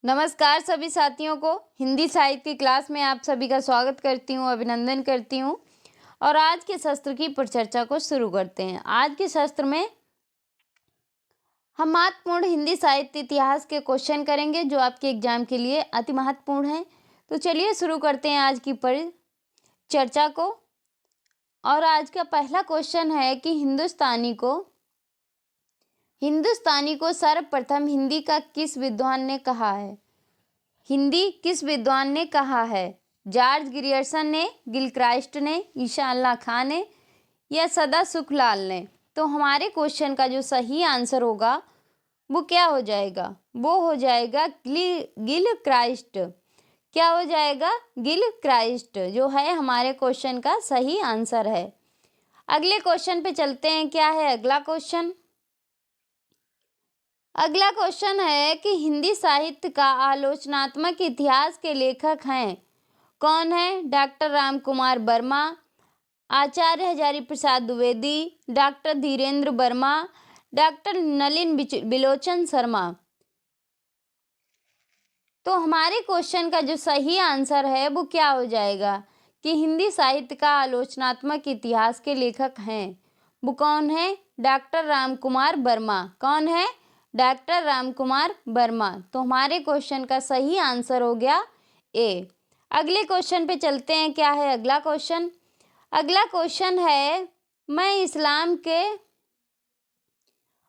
नमस्कार सभी साथियों को। हिंदी साहित्य की क्लास में आप सभी का स्वागत करती हूँ, अभिनंदन करती हूँ। और आज के शस्त्र की परिचर्चा को शुरू करते हैं। आज के शस्त्र में हम महत्वपूर्ण हिंदी साहित्य इतिहास के क्वेश्चन करेंगे जो आपके एग्जाम के लिए अति महत्वपूर्ण है। तो चलिए शुरू करते हैं आज की परिचर्चा को। और आज का पहला क्वेश्चन है कि हिंदुस्तानी को सर्वप्रथम हिंदी का किस विद्वान ने कहा है? हिंदी किस विद्वान ने कहा है? जॉर्ज ग्रियर्सन ने, गिलक्राइस्ट ने, ईशा अल्लाह खां ने या सदा सुखलाल ने? तो हमारे क्वेश्चन का जो सही आंसर होगा वो क्या हो जाएगा? वो हो जाएगा गिलक्राइस्ट। क्या हो जाएगा? गिलक्राइस्ट जो है हमारे क्वेश्चन का सही आंसर है। अगले क्वेश्चन पे चलते हैं। क्या है अगला क्वेश्चन? अगला क्वेश्चन है कि हिंदी साहित्य का आलोचनात्मक इतिहास के लेखक हैं कौन है? डॉक्टर राम कुमार वर्मा, आचार्य हजारी प्रसाद द्विवेदी, डॉक्टर धीरेन्द्र वर्मा, डॉक्टर नलिन बिलोचन शर्मा। तो हमारे क्वेश्चन का जो सही आंसर है वो क्या हो जाएगा कि हिंदी साहित्य का आलोचनात्मक इतिहास के लेखक हैं वो कौन है? डॉक्टर राम कुमार वर्मा। कौन है? डॉक्टर राम कुमार वर्मा। तो हमारे क्वेश्चन का सही आंसर हो गया ए। अगले क्वेश्चन पे चलते हैं। क्या है अगला क्वेश्चन? अगला क्वेश्चन है, मैं इस्लाम के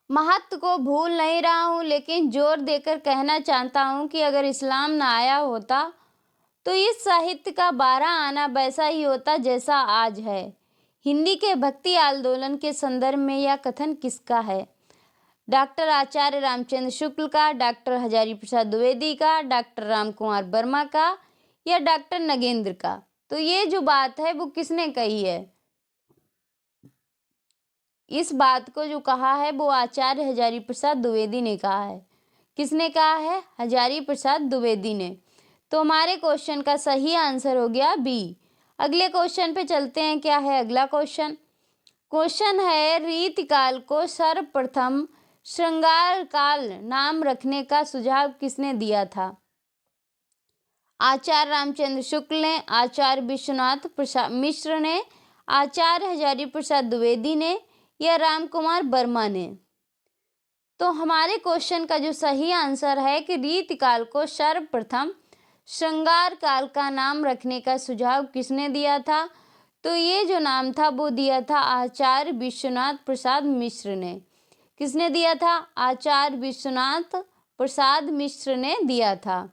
महत्व को भूल नहीं रहा हूँ लेकिन जोर देकर कहना चाहता हूँ कि अगर इस्लाम न आया होता तो इस साहित्य का 12 आना वैसा ही होता जैसा आज है। हिंदी के भक्ति आंदोलन के संदर्भ में यह कथन किसका है? डॉक्टर आचार्य रामचंद्र शुक्ल का, डॉक्टर हजारी प्रसाद द्विवेदी का, डॉक्टर राम कुमार वर्मा का या डॉक्टर नगेंद्र का? तो ये जो बात है वो किसने कही है? इस बात को जो कहा है वो आचार्य हजारी प्रसाद द्विवेदी ने कहा है। किसने कहा है? हजारी प्रसाद द्विवेदी ने। तो हमारे क्वेश्चन का सही आंसर हो गया बी। अगले क्वेश्चन पे चलते हैं। क्या है अगला क्वेश्चन? क्वेश्चन है, रीतिकाल को सर्वप्रथम श्रृंगार काल नाम रखने का सुझाव किसने दिया था? आचार्य रामचंद्र शुक्ल ने, आचार्य विश्वनाथ प्रसाद मिश्र ने, आचार्य हजारी प्रसाद द्विवेदी ने या राम कुमार वर्मा ने? तो हमारे क्वेश्चन का जो सही आंसर है कि रीतिकाल को सर्वप्रथम श्रृंगार काल का नाम रखने का सुझाव किसने दिया था? तो ये जो नाम था वो दिया था आचार्य विश्वनाथ प्रसाद मिश्र ने। किसने दिया था? आचार्य विश्वनाथ प्रसाद मिश्र ने दिया था।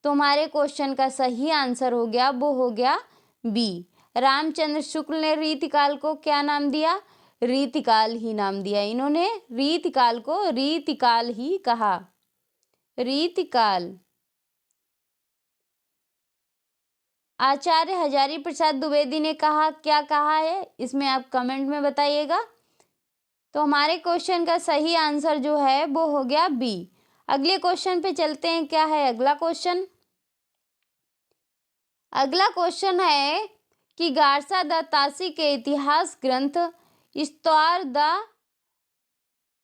तो हमारे क्वेश्चन का सही आंसर हो गया वो हो गया बी। रामचंद्र शुक्ल ने रीतिकाल को क्या नाम दिया? रीतिकाल ही नाम दिया। इन्होंने रीतिकाल को रीतिकाल ही कहा। रीतिकाल। आचार्य हजारी प्रसाद द्विवेदी ने कहा, क्या कहा है इसमें आप कमेंट में बताइएगा। तो हमारे क्वेश्चन का सही आंसर जो है वो हो गया बी। अगले क्वेश्चन पे चलते हैं। क्या है अगला क्वेश्चन? अगला क्वेश्चन है कि गारसा द तासी के इतिहास ग्रंथ इस्तवार द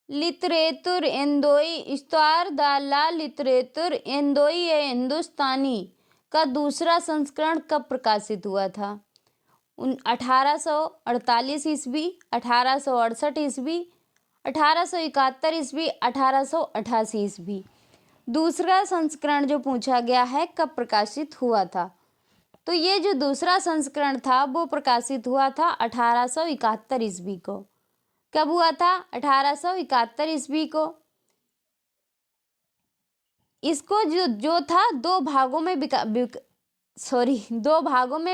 लिटरेतुर एंदोई इस्तवार द ला लिटरेतुर एंदोई ए हिंदुस्तानी का दूसरा संस्करण कब प्रकाशित हुआ था? 1848 ईस्वी, 1868 ईस्वी, 1871 ईस्वी, 1888 ईस्वी। दूसरा संस्करण जो पूछा गया है कब प्रकाशित हुआ था? तो ये जो दूसरा संस्करण था वो प्रकाशित हुआ था 1871 ईस्वी को। कब हुआ था? 1871 ईस्वी को। इसको जो था दो भागों में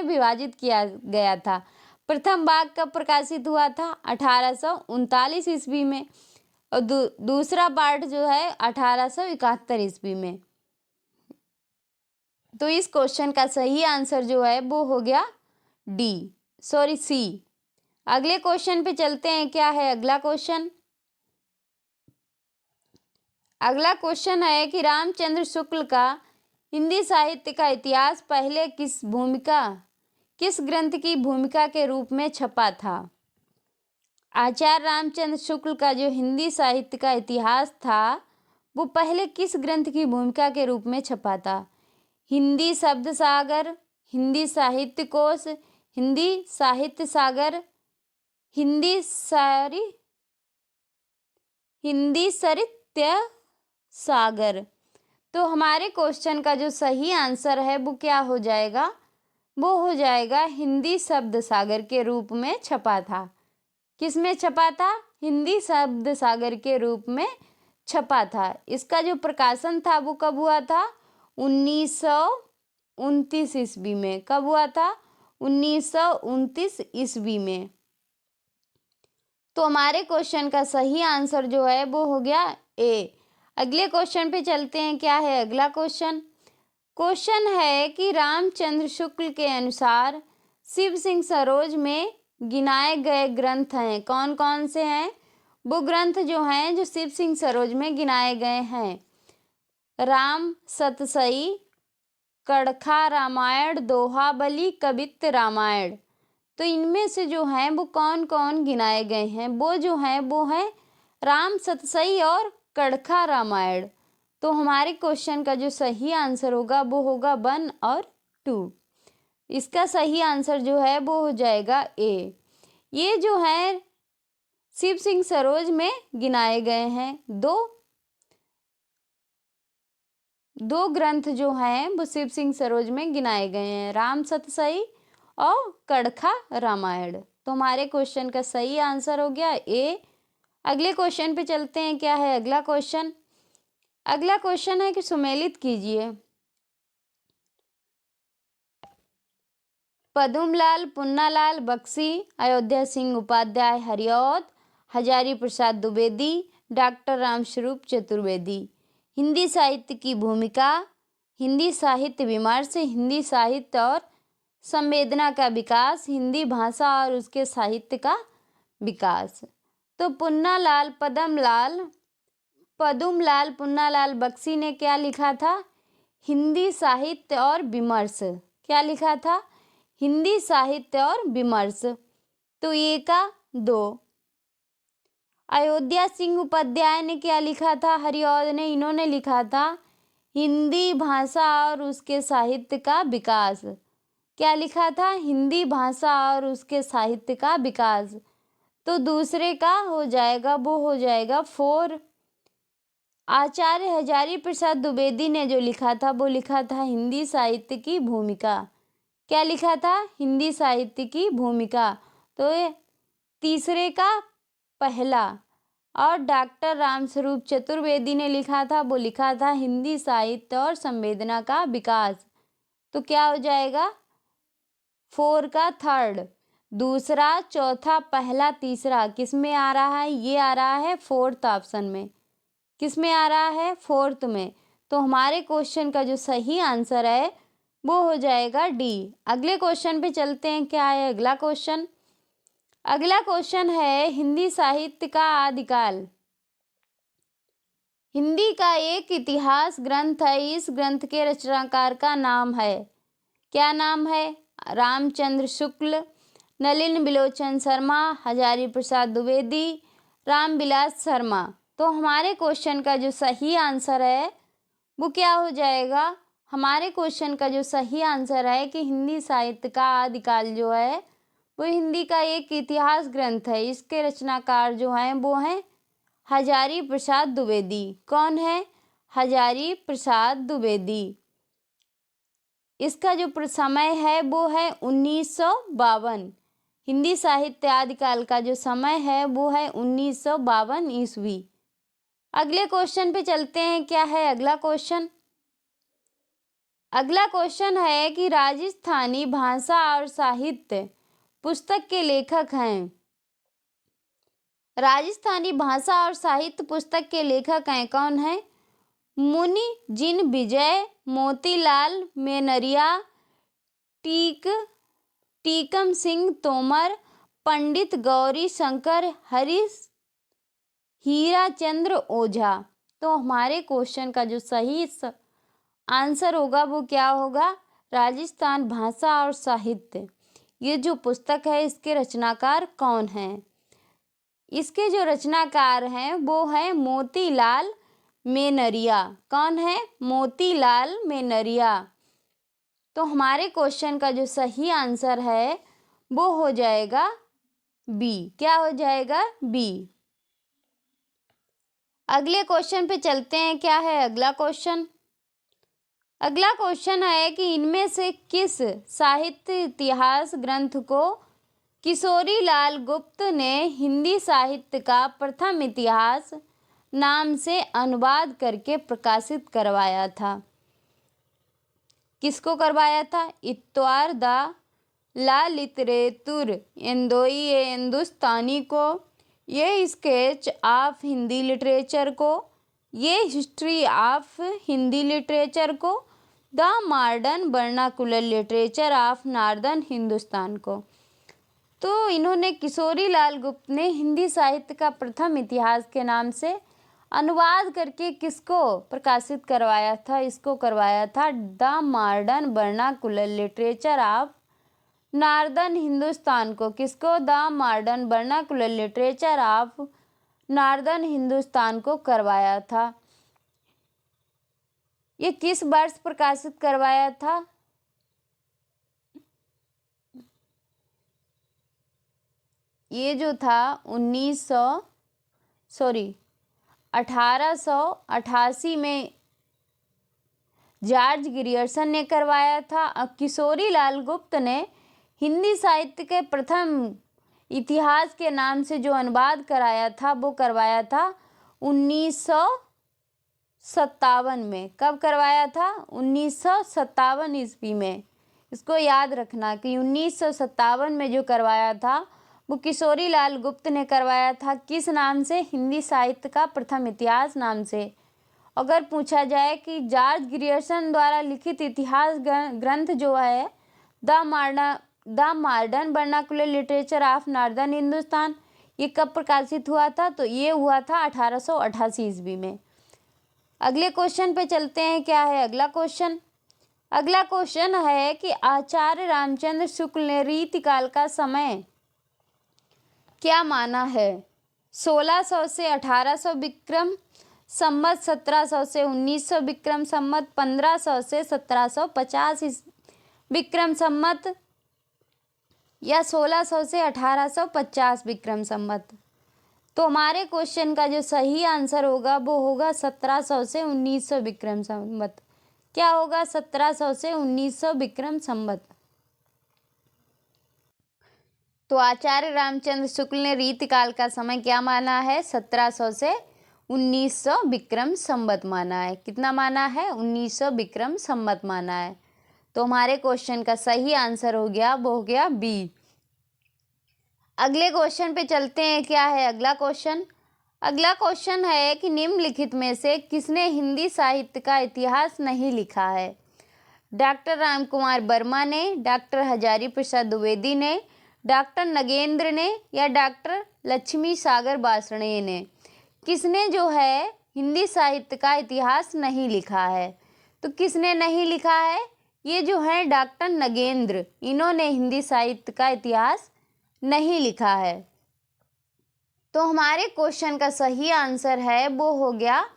विभाजित किया गया था। प्रथम भाग कब प्रकाशित हुआ था? 1839 ईस्वी में और दूसरा पार्ट जो है 1871 ईस्वी में। तो इस क्वेश्चन का सही आंसर जो है वो हो गया सी। अगले क्वेश्चन पे चलते हैं। क्या है अगला क्वेश्चन? अगला क्वेश्चन है कि रामचंद्र शुक्ल का हिंदी साहित्य का इतिहास पहले किस ग्रंथ की भूमिका के रूप में छपा था? आचार्य रामचंद्र शुक्ल का जो हिंदी साहित्य का इतिहास था वो पहले किस ग्रंथ की भूमिका के रूप में छपा था? हिंदी शब्द सागर, हिंदी साहित्य कोश, हिंदी साहित्य सागर, हिंदी साहित्य सागर। तो हमारे क्वेश्चन का जो सही आंसर है वो क्या हो जाएगा? वो हो जाएगा हिंदी शब्द सागर के रूप में छपा था। किस में छपा था? हिंदी शब्द सागर के रूप में छपा था। इसका जो प्रकाशन था वो कब हुआ था? 1929 ईस्वी में। कब हुआ था? 1929 ईस्वी में। तो हमारे क्वेश्चन का सही आंसर जो है वो हो गया ए। अगले क्वेश्चन पे चलते हैं। क्या है अगला क्वेश्चन? क्वेश्चन है कि रामचंद्र शुक्ल के अनुसार शिव सिंह सरोज में गिनाए गए ग्रंथ हैं, कौन कौन से हैं? वो ग्रंथ जो हैं जो शिव सिंह सरोज में गिनाए गए हैं, राम सतसई, कड़खा रामायण, दोहाबली, कवित्त रामायण। तो इनमें से जो हैं वो कौन कौन गिनाए गए हैं? वो जो हैं वो हैं राम सतसई और कड़खा रामायण। तो हमारे क्वेश्चन का जो सही आंसर होगा वो होगा 1 और 2। इसका सही आंसर जो है वो हो जाएगा ए। ये जो है शिव सिंह सरोज में गिनाए गए हैं। दो ग्रंथ जो हैं वो शिव सिंह सरोज में गिनाए गए हैं, राम सतसई और कड़खा रामायण। तो हमारे क्वेश्चन का सही आंसर हो गया ए। अगले क्वेश्चन पे चलते हैं। क्या है अगला क्वेश्चन? अगला क्वेश्चन है कि सुमेलित कीजिए। पद्मलाल, पुन्नालाल बख्शी, अयोध्या सिंह उपाध्याय हरिऔध, हजारी प्रसाद द्विवेदी, डॉक्टर रामस्वरूप चतुर्वेदी। हिंदी साहित्य की भूमिका, हिंदी साहित्य विमर्श, हिंदी साहित्य और संवेदना का विकास, हिंदी भाषा और उसके साहित्य का विकास। तो पद्मलाल पुन्नालाल बख्शी ने क्या लिखा था? हिंदी साहित्य और विमर्श। क्या लिखा था? हिंदी साहित्य और विमर्श। तो ये का 2। अयोध्या सिंह उपाध्याय ने क्या लिखा था? हरिऔध ने, इन्होंने लिखा था हिंदी भाषा और उसके साहित्य का विकास। क्या लिखा था? हिंदी भाषा और उसके साहित्य का विकास। तो दूसरे का हो जाएगा वो हो जाएगा 4। आचार्य हजारी प्रसाद द्विवेदी ने जो लिखा था वो लिखा था हिंदी साहित्य की भूमिका। क्या लिखा था? हिंदी साहित्य की भूमिका। तो ये तीसरे का पहला। और डॉक्टर रामस्वरूप चतुर्वेदी ने लिखा था वो लिखा था हिंदी साहित्य और संवेदना का विकास। तो क्या हो जाएगा? 4 का 3rd। दूसरा, चौथा, पहला, तीसरा किस में आ रहा है? ये आ रहा है 4th ऑप्शन में। किस में आ रहा है? 4th में। तो हमारे क्वेश्चन का जो सही आंसर है वो हो जाएगा डी। अगले क्वेश्चन पे चलते हैं। क्या है अगला क्वेश्चन? अगला क्वेश्चन है हिंदी साहित्य का आदिकाल। हिंदी का एक इतिहास ग्रंथ है, इस ग्रंथ के रचनाकार का नाम है। क्या नाम है? रामचंद्र शुक्ल, नलिन बिलोचन शर्मा, हजारी प्रसाद द्विवेदी, रामविलास शर्मा। तो हमारे क्वेश्चन का जो सही आंसर है वो क्या हो जाएगा? हमारे क्वेश्चन का जो सही आंसर है कि हिंदी साहित्य का आदिकाल जो है वो हिंदी का एक इतिहास ग्रंथ है, इसके रचनाकार जो हैं वो हैं हजारी प्रसाद द्विवेदी। कौन है? हजारी प्रसाद द्विवेदी। इसका जो समय है वो है 1952। हिंदी साहित्य आदिकाल का जो समय है वो है 1952 ईस्वी। अगले क्वेश्चन पे चलते हैं। क्या है अगला क्वेश्चन? अगला क्वेश्चन है कि राजस्थानी भाषा और साहित्य पुस्तक के लेखक हैं। राजस्थानी भाषा और साहित्य पुस्तक के लेखक हैं, कौन है? मुनि जिन विजय, मोतीलाल मेनरिया, टीकम सिंह तोमर, पंडित गौरी शंकर, हीरा चंद्र ओझा। तो हमारे क्वेश्चन का जो सही आंसर होगा वो क्या होगा? राजस्थान भाषा और साहित्य। ये जो पुस्तक है इसके रचनाकार कौन हैं? इसके जो रचनाकार हैं वो हैं मोतीलाल मेनरिया। कौन है? मोतीलाल मेनरिया। तो हमारे क्वेश्चन का जो सही आंसर है वो हो जाएगा बी। क्या हो जाएगा? बी। अगले क्वेश्चन पे चलते हैं। क्या है अगला क्वेश्चन? अगला क्वेश्चन है कि इनमें से किस साहित्य इतिहास ग्रंथ को किशोरी लाल गुप्त ने हिंदी साहित्य का प्रथम इतिहास नाम से अनुवाद करके प्रकाशित करवाया था? किसको करवाया था? इतवार द ला लिटरेचर इंदोई हिंदुस्तानी को, ये स्केच ऑफ हिंदी लिटरेचर को, ये हिस्ट्री ऑफ हिंदी लिटरेचर को, the modern vernacular literature of northern Hindustan को। तो इन्होंने किशोरी लाल गुप्त ने हिंदी साहित्य का प्रथम इतिहास के नाम से अनुवाद करके किसको प्रकाशित करवाया था? इसको करवाया था the modern vernacular literature of northern Hindustan को। किसको? The modern vernacular literature of northern Hindustan को करवाया था। ये किस वर्ष प्रकाशित करवाया था? ये जो था 1888 में जॉर्ज ग्रियर्सन ने करवाया था। अब किशोरी लाल गुप्त ने हिंदी साहित्य के प्रथम इतिहास के नाम से जो अनुवाद कराया था वो करवाया था 1957 में। कब करवाया था? 1957 ईस्वी में। इसको याद रखना कि 1957 में जो करवाया था वो किशोरी लाल गुप्त ने करवाया था। किस नाम से? हिंदी साहित्य का प्रथम इतिहास नाम से। अगर पूछा जाए कि जॉर्ज ग्रियर्सन द्वारा लिखित इतिहास ग्रंथ जो है the modern vernacular literature of northern Hindustan, ये कब प्रकाशित हुआ था? तो ये हुआ था 1888 ईस्वी में। अगले क्वेश्चन पे चलते हैं। क्या है अगला क्वेश्चन? अगला क्वेश्चन है कि आचार्य रामचंद्र शुक्ल ने रीतिकाल का समय क्या माना है? 1600 से 1800 विक्रम संवत, 1700 से 1900 विक्रम संवत, 1500 से 1750 विक्रम संवत, या 1600 से 1850 विक्रम संवत। तो हमारे क्वेश्चन का जो सही आंसर होगा वो होगा 1700 से 1900 विक्रम संवत। क्या होगा? 1700 से 1900 विक्रम संवत। तो आचार्य रामचंद्र शुक्ल ने रीतिकाल का समय क्या माना है? 1700 से 1900 विक्रम संवत माना है। कितना माना है? 1900 विक्रम संवत माना है। तो हमारे क्वेश्चन का सही आंसर हो गया, वो हो गया बी। अगले क्वेश्चन पे चलते हैं। क्या है अगला क्वेश्चन? अगला क्वेश्चन है कि निम्नलिखित में से किसने हिंदी साहित्य का इतिहास नहीं लिखा है? डॉक्टर राम कुमार वर्मा ने, डॉक्टर हजारी प्रसाद द्विवेदी ने, डॉक्टर नगेंद्र ने, या डॉक्टर लक्ष्मी सागर बासणे ने? किसने जो है हिंदी साहित्य का इतिहास नहीं लिखा है? तो किसने नहीं लिखा है? ये जो है डॉक्टर नगेंद्र, इन्होंने हिंदी साहित्य का इतिहास नहीं लिखा है। तो हमारे क्वेश्चन का सही आंसर है वो हो गया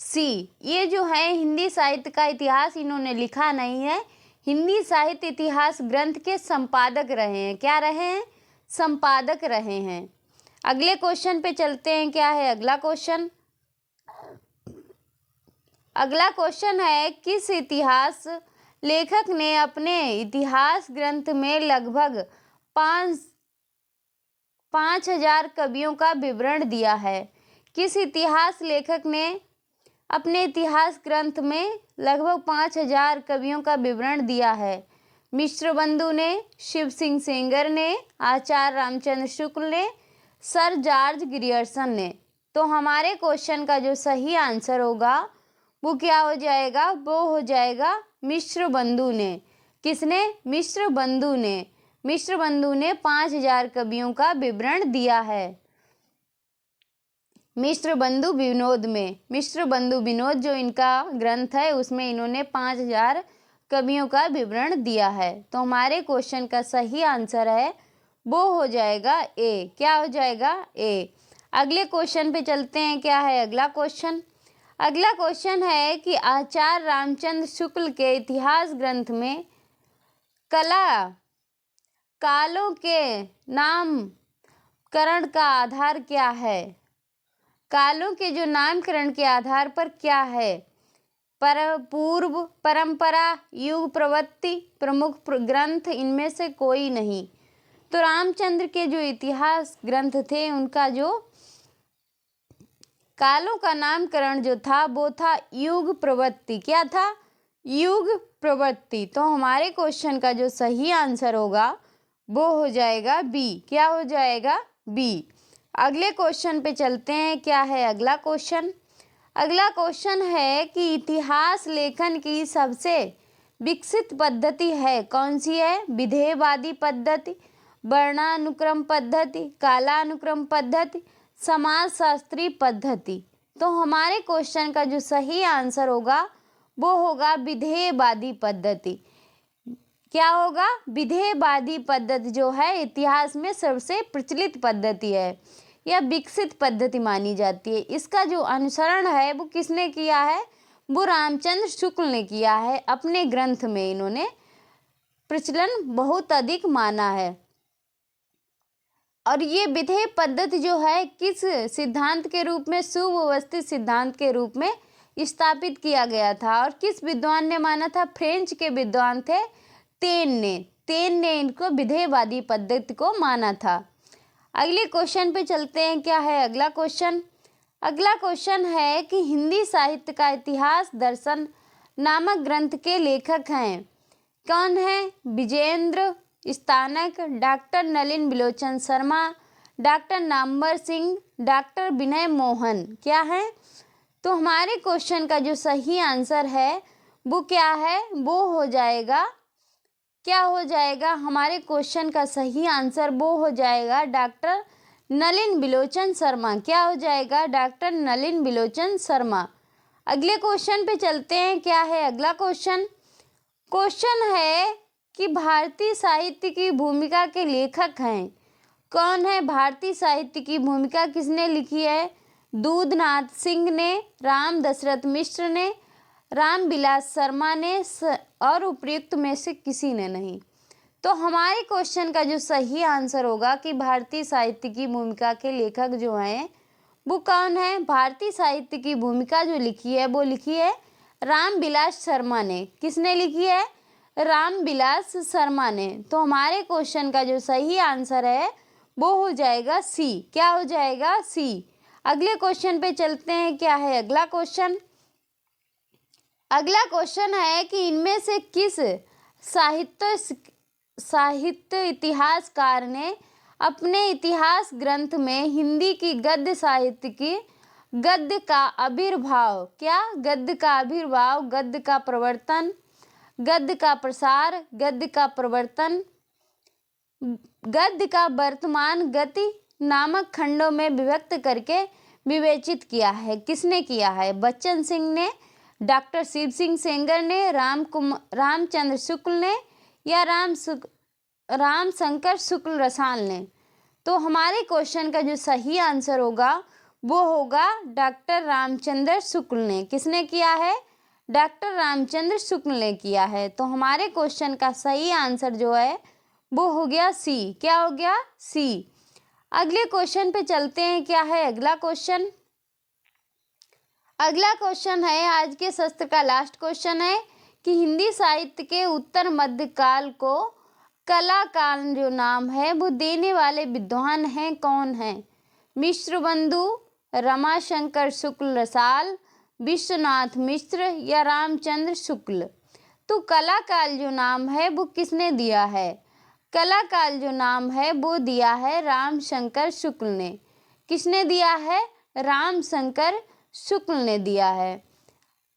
सी। ये जो है हिंदी साहित्य का इतिहास इन्होंने लिखा नहीं है। हिंदी साहित्य इतिहास ग्रंथ के संपादक रहे हैं। क्या रहे हैं? संपादक रहे हैं। अगले क्वेश्चन पे चलते हैं। क्या है अगला क्वेश्चन? अगला क्वेश्चन है किस इतिहास लेखक ने अपने इतिहास ग्रंथ में लगभग 5000 कवियों का विवरण दिया है? किस इतिहास लेखक ने अपने इतिहास ग्रंथ में लगभग 5000 कवियों का विवरण दिया है? मिश्र बंधु ने, शिव सिंह सेंगर ने, आचार्य रामचंद्र शुक्ल ने, सर जॉर्ज ग्रियर्सन ने? तो हमारे क्वेश्चन का जो सही आंसर होगा वो क्या हो जाएगा? वो हो जाएगा मिश्र बंधु ने। किसने? मिश्र बंधु ने। मिश्र बंधु ने 5000 कवियों का विवरण दिया है। मिश्र बंधु विनोद में, मिश्र बंधु विनोद जो इनका ग्रंथ है उसमें इन्होंने 5000 कवियों का विवरण दिया है। तो हमारे क्वेश्चन का सही आंसर है वो हो जाएगा ए। क्या हो जाएगा? ए। अगले क्वेश्चन पे चलते हैं। क्या है अगला क्वेश्चन? अगला क्वेश्चन है कि आचार्य रामचंद्र शुक्ल के इतिहास ग्रंथ में कालों के नामकरण का आधार क्या है? कालों के जो नामकरण के आधार पर क्या है? पूर्व, परंपरा, युग, प्रवृत्ति, प्रमुख ग्रंथ, इनमें से कोई नहीं। तो रामचंद्र के जो इतिहास ग्रंथ थे उनका जो कालों का नामकरण जो था वो था युग प्रवृत्ति। क्या था? युग प्रवृत्ति। तो हमारे क्वेश्चन का जो सही आंसर होगा वो हो जाएगा बी। क्या हो जाएगा? बी। अगले क्वेश्चन पे चलते हैं। क्या है अगला क्वेश्चन? अगला क्वेश्चन है कि इतिहास लेखन की सबसे विकसित पद्धति है कौन सी है? विधेयवादी पद्धति, वर्णानुक्रम पद्धति, कालानुक्रम पद्धति, समाजशास्त्री पद्धति। तो हमारे क्वेश्चन का जो सही आंसर होगा वो होगा विधेयवादी पद्धति। क्या होगा? विधेयवादी पद्धति जो है इतिहास में सबसे प्रचलित पद्धति है या विकसित पद्धति मानी जाती है। इसका जो अनुसरण है वो किसने किया है? वो रामचंद्र शुक्ल ने किया है। अपने ग्रंथ में इन्होंने प्रचलन बहुत अधिक माना है। और ये विधेय पद्धति जो है किस सिद्धांत के रूप में? सुव्यवस्थित सिद्धांत के रूप में स्थापित किया गया था। और किस विद्वान ने माना था? फ्रेंच के विद्वान थे तेन ने इनको विधेयवादी पद्धति को माना था। अगले क्वेश्चन पे चलते हैं। क्या है अगला क्वेश्चन? अगला क्वेश्चन है कि हिंदी साहित्य का इतिहास दर्शन नामक ग्रंथ के लेखक हैं कौन है? विजेंद्र स्थानक, डॉक्टर नलिन बिलोचन शर्मा, डॉक्टर नामवर सिंह, डॉक्टर विनय मोहन। क्या है? तो हमारे क्वेश्चन का जो सही आंसर है वो क्या है? वो हो जाएगा, क्या हो जाएगा? हमारे क्वेश्चन का सही आंसर वो हो जाएगा डॉक्टर नलिन बिलोचन शर्मा। क्या हो जाएगा? डॉक्टर नलिन बिलोचन शर्मा। अगले क्वेश्चन पे चलते हैं। क्या है अगला क्वेश्चन? क्वेश्चन है कि भारतीय साहित्य की भूमिका के लेखक हैं कौन है? भारतीय साहित्य की भूमिका किसने लिखी है? दूधनाथ सिंह ने, राम दशरथ मिश्र ने, रामविलास शर्मा ने और उपयुक्त में से किसी ने नहीं। तो हमारे क्वेश्चन का जो सही आंसर होगा कि भारतीय साहित्य की भूमिका के लेखक जो हैं वो कौन है? भारतीय साहित्य की भूमिका जो लिखी है वो लिखी है रामविलास शर्मा ने। किसने लिखी है? रामविलास शर्मा ने। तो हमारे क्वेश्चन का जो सही आंसर है वो हो जाएगा सी। क्या हो जाएगा? सी। अगले क्वेश्चन पे चलते हैं। क्या है अगला क्वेश्चन? अगला क्वेश्चन है कि इनमें से किस साहित्य इतिहासकार ने अपने इतिहास ग्रंथ में हिंदी की गद्य साहित्य की गद्य का आविर्भाव, क्या? गद्य का आविर्भाव, गद्य का प्रवर्तन, गद्य का प्रसार, गद्य का प्रवर्तन, गद्य का वर्तमान गति नामक खंडों में विभक्त करके विवेचित किया है। किसने किया है? बच्चन सिंह ने, डॉक्टर शिव सिंह सेंगर ने, रामचंद्र शुक्ल ने या रामशंकर शुक्ल रसाल ने। तो हमारे क्वेश्चन का जो सही आंसर होगा वो होगा डॉक्टर रामचंद्र शुक्ल ने। किसने किया है? डॉक्टर रामचंद्र शुक्ल ने किया है। तो हमारे क्वेश्चन का सही आंसर जो है वो हो गया सी। क्या हो गया? सी। अगले क्वेश्चन पे चलते हैं। क्या है अगला क्वेश्चन? अगला क्वेश्चन है आज के सत्र का लास्ट क्वेश्चन है कि हिंदी साहित्य के उत्तर मध्य काल को कला काल जो नाम है वो देने वाले विद्वान हैं कौन है? मिश्र बंधु, रमाशंकर शुक्ल रसाल, विश्वनाथ मिश्र या रामचंद्र शुक्ल। तो कला काल जो नाम है वो किसने दिया है? कला काल जो नाम है वो दिया है रामशंकर शुक्ल ने। किसने दिया है? रामशंकर शुक्ल ने दिया है।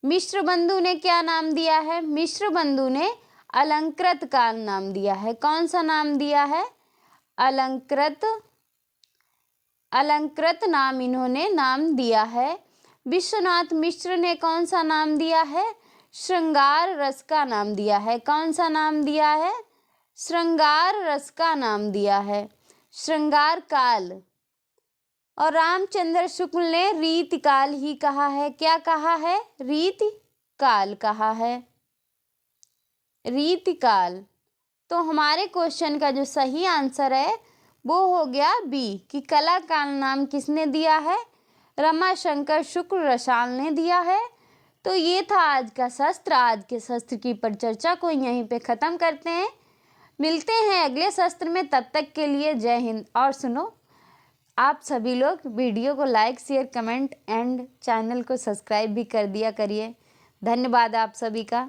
मिश्र बंधु ने क्या नाम दिया है? मिश्र बंधु ने अलंकृत काल नाम दिया है। कौन सा नाम दिया है? अलंकृत नाम इन्होंने नाम दिया है। विश्वनाथ मिश्र ने कौन सा नाम दिया है? श्रृंगार रस का नाम दिया है। कौन सा नाम दिया है? श्रृंगार रस का नाम दिया है। श्रृंगार काल और रामचंद्र शुक्ल ने रीतिकाल ही कहा है। क्या कहा है? रीतिकाल कहा है, रीतिकाल। तो हमारे क्वेश्चन का जो सही आंसर है वो हो गया बी कि कला का नाम किसने दिया है? रमाशंकर शुक्ल रसाल ने दिया है। तो ये था आज का शस्त्र। आज के शस्त्र की परिचर्चा को यहीं पे ख़त्म करते हैं। मिलते हैं अगले शस्त्र में, तब तक के लिए जय हिंद। और सुनो, आप सभी लोग वीडियो को like, share, comment and channel को सब्सक्राइब भी कर दिया करिए। धन्यवाद आप सभी का।